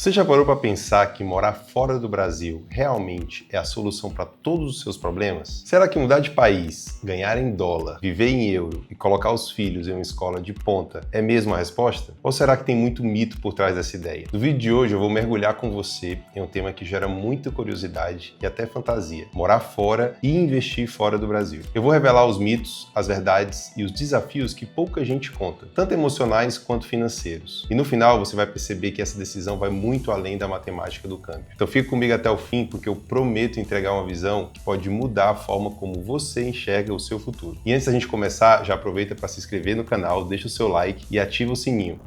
Você já parou para pensar que morar fora do Brasil realmente é a solução para todos os seus problemas? Será que mudar de país, ganhar em dólar, viver em euro e colocar os filhos em uma escola de ponta é mesmo a resposta? Ou será que tem muito mito por trás dessa ideia? No vídeo de hoje eu vou mergulhar com você em um tema que gera muita curiosidade e até fantasia: morar fora e investir fora do Brasil. Eu vou revelar os mitos, as verdades e os desafios que pouca gente conta, tanto emocionais quanto financeiros. E no final você vai perceber que essa decisão vai muito além da matemática do câmbio. Então fica comigo até o fim, porque eu prometo entregar uma visão que pode mudar a forma como você enxerga o seu futuro. E antes da gente começar, já aproveita para se inscrever no canal, deixa o seu like e ativa o sininho.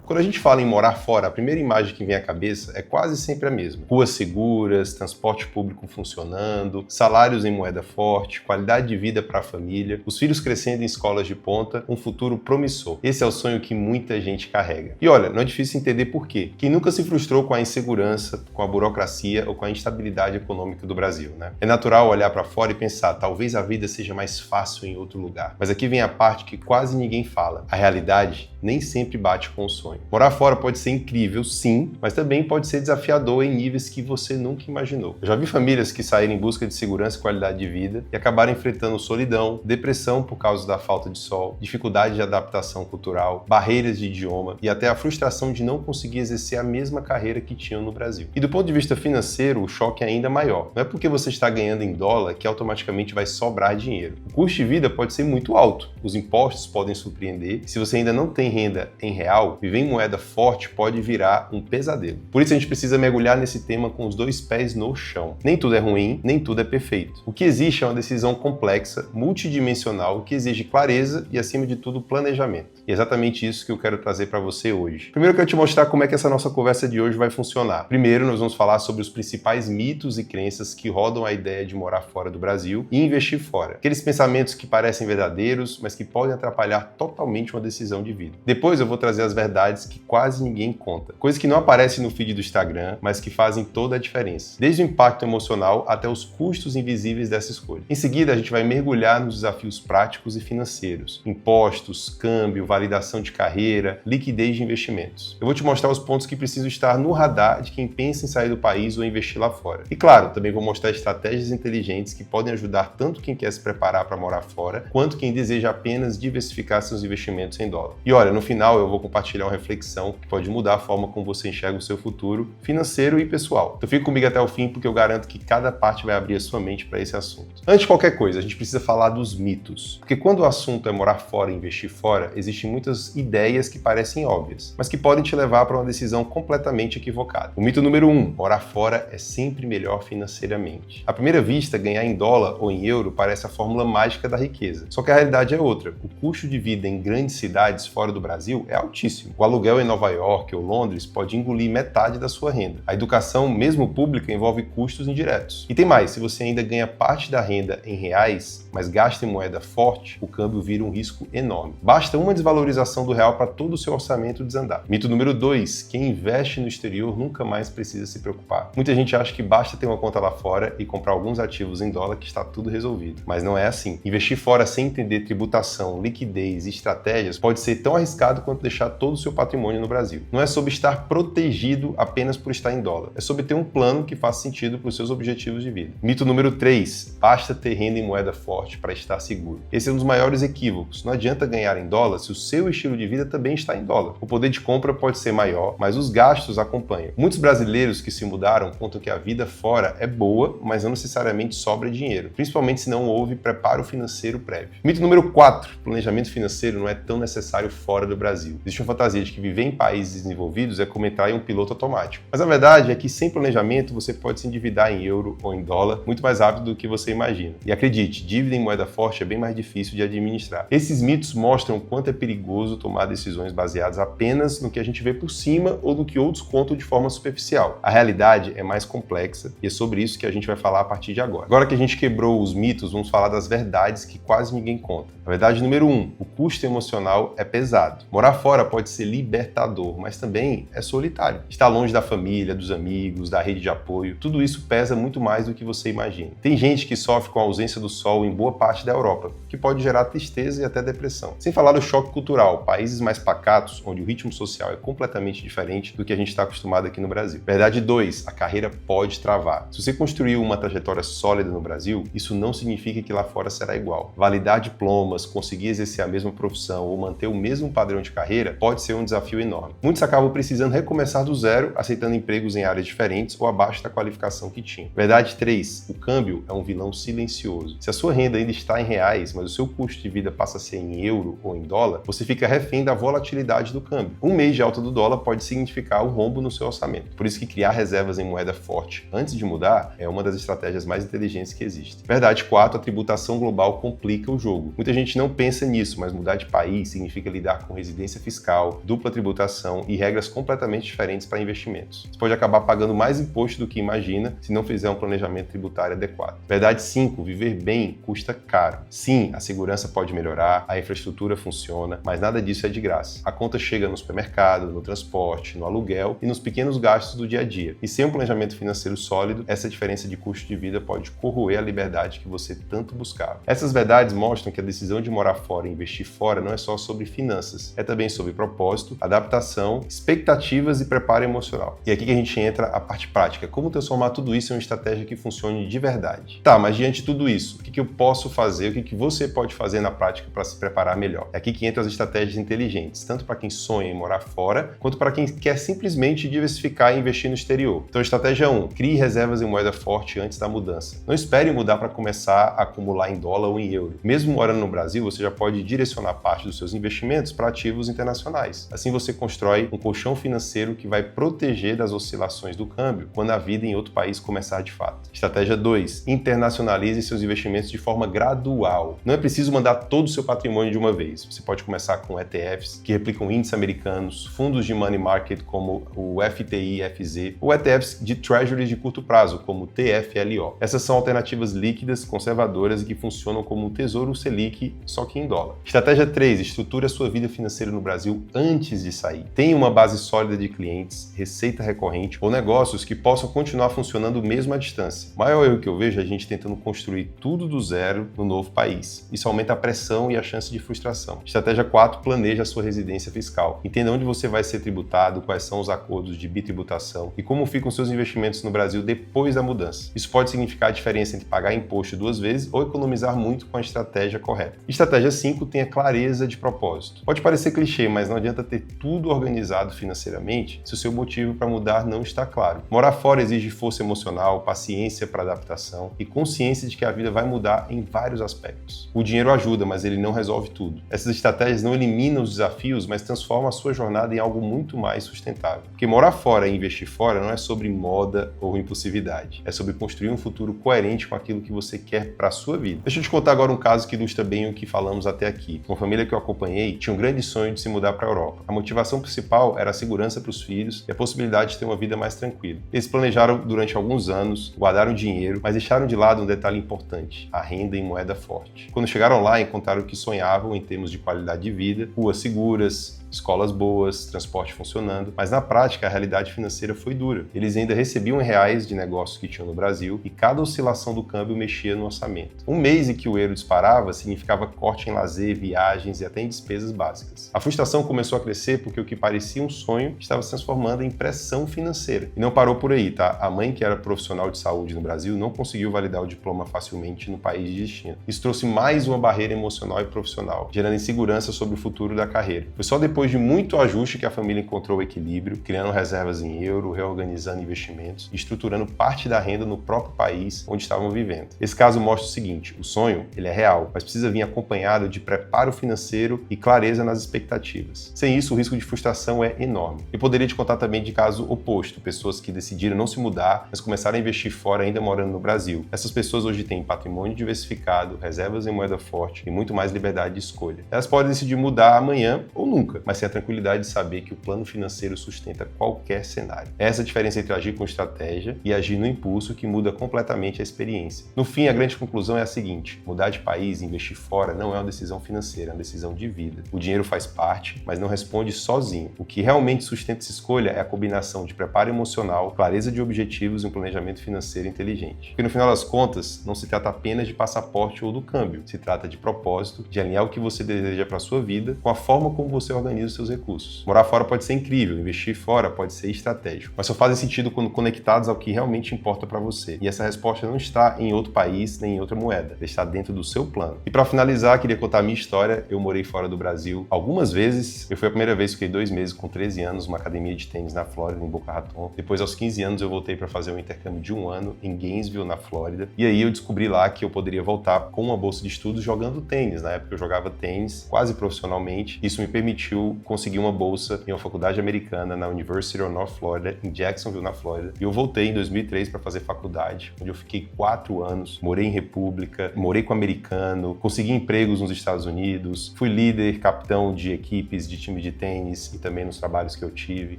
Quando a gente fala em morar fora, a primeira imagem que vem à cabeça é quase sempre a mesma. Ruas seguras, transporte público funcionando, salários em moeda forte, qualidade de vida para a família, os filhos crescendo em escolas de ponta, um futuro promissor. Esse é o sonho que muita gente carrega. E olha, não é difícil entender por quê. Quem nunca se frustrou com a insegurança, com a burocracia ou com a instabilidade econômica do Brasil, né? É natural olhar para fora e pensar, talvez a vida seja mais fácil em outro lugar. Mas aqui vem a parte que quase ninguém fala. A realidade nem sempre bate com o sonho. Morar fora pode ser incrível, sim, mas também pode ser desafiador em níveis que você nunca imaginou. Eu já vi famílias que saíram em busca de segurança e qualidade de vida e acabaram enfrentando solidão, depressão por causa da falta de sol, dificuldade de adaptação cultural, barreiras de idioma e até a frustração de não conseguir exercer a mesma carreira que tinham no Brasil. E do ponto de vista financeiro, o choque é ainda maior. Não é porque você está ganhando em dólar que automaticamente vai sobrar dinheiro. O custo de vida pode ser muito alto, os impostos podem surpreender e se você ainda não tem renda em real, viver em moeda forte pode virar um pesadelo. Por isso a gente precisa mergulhar nesse tema com os dois pés no chão. Nem tudo é ruim, nem tudo é perfeito. O que existe é uma decisão complexa, multidimensional, que exige clareza e, acima de tudo, planejamento. E é exatamente isso que eu quero trazer para você hoje. Primeiro eu quero te mostrar como é que essa nossa conversa de hoje vai funcionar. Primeiro nós vamos falar sobre os principais mitos e crenças que rodam a ideia de morar fora do Brasil e investir fora. Aqueles pensamentos que parecem verdadeiros, mas que podem atrapalhar totalmente uma decisão de vida. Depois eu vou trazer as verdades que quase ninguém conta. Coisas que não aparecem no feed do Instagram, mas que fazem toda a diferença. Desde o impacto emocional até os custos invisíveis dessa escolha. Em seguida, a gente vai mergulhar nos desafios práticos e financeiros. Impostos, câmbio, validação de carreira, liquidez de investimentos. Eu vou te mostrar os pontos que precisam estar no radar de quem pensa em sair do país ou investir lá fora. E claro, também vou mostrar estratégias inteligentes que podem ajudar tanto quem quer se preparar para morar fora, quanto quem deseja apenas diversificar seus investimentos em dólar. E olha, no final eu vou compartilhar uma reflexão que pode mudar a forma como você enxerga o seu futuro financeiro e pessoal. Então fica comigo até o fim, porque eu garanto que cada parte vai abrir a sua mente para esse assunto. Antes de qualquer coisa, a gente precisa falar dos mitos. Porque quando o assunto é morar fora e investir fora, existem muitas ideias que parecem óbvias, mas que podem te levar para uma decisão completamente equivocada. O mito número 1, morar fora é sempre melhor financeiramente. À primeira vista, ganhar em dólar ou em euro parece a fórmula mágica da riqueza. Só que a realidade é outra. O custo de vida em grandes cidades fora do Brasil é altíssimo. O aluguel em Nova York ou Londres pode engolir metade da sua renda. A educação, mesmo pública, envolve custos indiretos. E tem mais, se você ainda ganha parte da renda em reais, mas gasta em moeda forte, o câmbio vira um risco enorme. Basta uma desvalorização do real para todo o seu orçamento desandar. Mito número 2, quem investe no exterior nunca mais precisa se preocupar. Muita gente acha que basta ter uma conta lá fora e comprar alguns ativos em dólar que está tudo resolvido. Mas não é assim. Investir fora sem entender tributação, liquidez e estratégias pode ser tão arriscado quanto deixar todo o seu patrimônio no Brasil. Não é sobre estar protegido apenas por estar em dólar. É sobre ter um plano que faça sentido para os seus objetivos de vida. Mito número 3. Basta ter renda em moeda forte para estar seguro. Esse é um dos maiores equívocos. Não adianta ganhar em dólar se o seu estilo de vida também está em dólar. O poder de compra pode ser maior, mas os gastos acompanham. Muitos brasileiros que se mudaram contam que a vida fora é boa, mas não necessariamente sobra dinheiro, principalmente se não houve preparo financeiro prévio. Mito número 4. Planejamento financeiro não é tão necessário fora do Brasil. Existe uma fantasia de que viver em países desenvolvidos é como entrar em um piloto automático. Mas a verdade é que sem planejamento você pode se endividar em euro ou em dólar muito mais rápido do que você imagina. E acredite, dívida em moeda forte é bem mais difícil de administrar. Esses mitos mostram o quanto é perigoso tomar decisões baseadas apenas no que a gente vê por cima ou no que outros contam de forma superficial. A realidade é mais complexa e é sobre isso que a gente vai falar a partir de agora. Agora que a gente quebrou os mitos, vamos falar das verdades que quase ninguém conta. A verdade número 1, o custo emocional é pesado. Morar fora pode ser libertador, mas também é solitário. Estar longe da família, dos amigos, da rede de apoio, tudo isso pesa muito mais do que você imagina. Tem gente que sofre com a ausência do sol em boa parte da Europa, que pode gerar tristeza e até depressão. Sem falar do choque cultural, países mais pacatos, onde o ritmo social é completamente diferente do que a gente está acostumado aqui no Brasil. Verdade 2, a carreira pode travar. Se você construiu uma trajetória sólida no Brasil, isso não significa que lá fora será igual. Validar diplomas, conseguir exercer a mesma profissão ou manter o mesmo padrão de carreira pode ser um desafio enorme. Muitos acabam precisando recomeçar do zero, aceitando empregos em áreas diferentes ou abaixo da qualificação que tinham. Verdade 3, o câmbio é um vilão silencioso. Se a sua renda ainda está em reais, mas o seu custo de vida passa a ser em euro ou em dólar, você fica refém da volatilidade do câmbio. Um mês de alta do dólar pode significar um rombo no seu orçamento. Por isso que criar reservas em moeda forte antes de mudar é uma das estratégias mais inteligentes que existem. Verdade 4, a tributação global complica o jogo. Muita gente não pensa nisso, mas mudar de país significa lidar com residência fiscal, dupla tributação e regras completamente diferentes para investimentos. Você pode acabar pagando mais imposto do que imagina se não fizer um planejamento tributário adequado. Verdade 5, viver bem custa caro. Sim, a segurança pode melhorar, a infraestrutura funciona, mas nada disso é de graça. A conta chega no supermercado, no transporte, no aluguel e nos pequenos gastos do dia a dia. E sem um planejamento financeiro sólido, essa diferença de custo de vida pode corroer a liberdade que você tanto buscava. Essas verdades mostram que a decisão de morar fora e investir fora não é só sobre finanças, é também sobre propósito, adaptação, expectativas e preparo emocional. E aqui que a gente entra a parte prática, como transformar tudo isso em uma estratégia que funcione de verdade. Tá, mas diante de tudo isso, o que eu posso fazer, o que você pode fazer na prática para se preparar melhor? É aqui que entram as estratégias inteligentes, tanto para quem sonha em morar fora, quanto para quem quer simplesmente diversificar e investir no exterior. Então, estratégia 1, crie reservas em moeda forte antes da mudança. Não espere mudar para começar a acumular em dólar ou em euro. Mesmo morando no Brasil, você já pode direcionar parte dos seus investimentos para ativos internacionais. Assim você constrói um colchão financeiro que vai proteger das oscilações do câmbio quando a vida em outro país começar de fato. Estratégia 2, internacionalize seus investimentos de forma gradual. Não é preciso mandar todo o seu patrimônio de uma vez. Você pode começar com ETFs, que replicam índices americanos, fundos de money market como o FTI-FZ, ou ETFs de treasuries de curto prazo, como o TFLO. Essas são alternativas líquidas, conservadoras e que funcionam como um tesouro Selic, só que em dólar. Estratégia 3, estruture a sua vida financeira no Brasil antes de sair. Tenha uma base sólida de clientes, receita recorrente ou negócios que possam continuar funcionando mesmo à distância. O maior erro que eu vejo é a gente tentando construir tudo do zero no novo país. Isso aumenta a pressão e a chance de frustração. Estratégia 4, planeje a sua residência fiscal. Entenda onde você vai ser tributado, quais são os acordos de bitributação e como ficam seus investimentos no Brasil depois da mudança. Isso pode significar a diferença entre pagar imposto 2 vezes ou economizar muito com a estratégia correta. Estratégia 5, tenha clareza de propósito. Pode parecer clichê, mas não adianta ter tudo organizado financeiramente se o seu motivo para mudar não está claro. Morar fora exige força emocional, paciência para adaptação e consciência de que a vida vai mudar em vários aspectos. O dinheiro ajuda, mas ele não resolve tudo. Essas estratégias não eliminam os desafios, mas transformam a sua jornada em algo muito mais sustentável. Porque morar fora e investir fora não é sobre moda ou impulsividade. É sobre construir um futuro coerente com aquilo que você quer para a sua vida. Deixa eu te contar agora um caso que ilustra bem o que falamos até aqui. Uma família que eu acompanhei tinha um grande sonho de se mudar para a Europa. A motivação principal era a segurança para os filhos e a possibilidade de ter uma vida mais tranquila. Eles planejaram durante alguns anos, guardaram dinheiro, mas deixaram de lado um detalhe importante: a renda em moeda forte. Quando chegaram lá, encontraram o que sonhavam em termos de qualidade de vida, ruas seguras, escolas boas, transporte funcionando, mas na prática a realidade financeira foi dura. Eles ainda recebiam em reais de negócios que tinham no Brasil e cada oscilação do câmbio mexia no orçamento. Um mês em que o euro disparava significava corte em lazer, viagens e até em despesas básicas. A frustração começou a crescer porque o que parecia um sonho estava se transformando em pressão financeira. E não parou por aí, tá? A mãe, que era profissional de saúde no Brasil, não conseguiu validar o diploma facilmente no país de destino. Isso trouxe mais uma barreira emocional e profissional, gerando insegurança sobre o futuro da carreira. Foi só depois de muito ajuste que a família encontrou o equilíbrio, criando reservas em euro, reorganizando investimentos e estruturando parte da renda no próprio país onde estavam vivendo. Esse caso mostra o seguinte: o sonho, ele é real, mas precisa vir acompanhado de preparo financeiro e clareza nas expectativas. Sem isso, o risco de frustração é enorme. Eu poderia te contar também de caso oposto, pessoas que decidiram não se mudar, mas começaram a investir fora ainda morando no Brasil. Essas pessoas hoje têm patrimônio diversificado, reservas em moeda forte e muito mais liberdade de escolha. Elas podem decidir mudar amanhã ou nunca, mas sem a tranquilidade de saber que o plano financeiro sustenta qualquer cenário. É essa a diferença entre agir com estratégia e agir no impulso que muda completamente a experiência. No fim, a grande conclusão é a seguinte: mudar de país e investir fora não é uma decisão financeira, é uma decisão de vida. O dinheiro faz parte, mas não responde sozinho. O que realmente sustenta essa escolha é a combinação de preparo emocional, clareza de objetivos e um planejamento financeiro inteligente. Porque no final das contas, não se trata apenas de passaporte ou do câmbio, se trata de propósito, de alinhar o que você deseja para a sua vida com a forma como você organiza os seus recursos. Morar fora pode ser incrível, investir fora pode ser estratégico, mas só fazem sentido quando conectados ao que realmente importa para você. E essa resposta não está em outro país nem em outra moeda, ela está dentro do seu plano. E para finalizar, queria contar a minha história. Eu morei fora do Brasil algumas vezes. Eu fui a primeira vez, fiquei 2 meses com 13 anos, numa academia de tênis na Flórida, em Boca Raton. Depois, aos 15 anos, eu voltei para fazer um intercâmbio de 1 ano em Gainesville, na Flórida. E aí eu descobri lá que eu poderia voltar com uma bolsa de estudos jogando tênis. Na época eu jogava tênis quase profissionalmente. Isso me permitiu conseguir uma bolsa em uma faculdade americana na University of North Florida, em Jacksonville, na Flórida. E eu voltei em 2003 para fazer faculdade, onde eu fiquei 4 anos, morei em república, morei com americano, consegui empregos nos Estados Unidos, fui líder, capitão de equipes de time de tênis e também nos trabalhos que eu tive.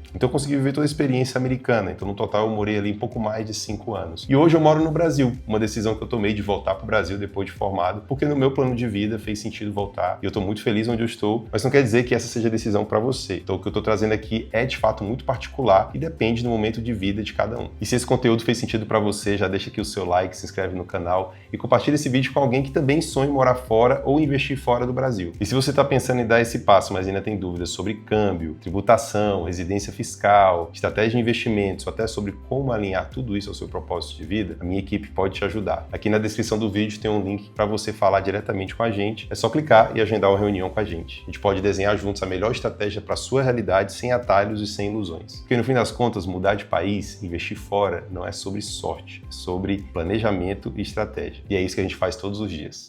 Então eu consegui viver toda a experiência americana. Então no total eu morei ali um pouco mais de 5 anos. E hoje eu moro no Brasil, uma decisão que eu tomei de voltar para o Brasil depois de formado, porque no meu plano de vida fez sentido voltar e eu estou muito feliz onde eu estou, mas não quer dizer que essa seja a decisão para você. Então o que eu estou trazendo aqui é de fato muito particular e depende do momento de vida de cada um. E se esse conteúdo fez sentido para você, já deixa aqui o seu like, se inscreve no canal e compartilha esse vídeo com alguém que também sonha em morar fora ou investir fora do Brasil. E se você está pensando em dar esse passo, mas ainda tem dúvidas sobre câmbio, tributação, residência fiscal, estratégia de investimentos, ou até sobre como alinhar tudo isso ao seu propósito de vida, a minha equipe pode te ajudar. Aqui na descrição do vídeo tem um link para você falar diretamente com a gente. É só clicar e agendar uma reunião com a gente. A gente pode desenhar juntos a melhor estratégia para a sua realidade, sem atalhos e sem ilusões. Porque no fim das contas, mudar de país, investir fora, não é sobre sorte, é sobre planejamento e estratégia. E é isso que a gente faz todos os dias.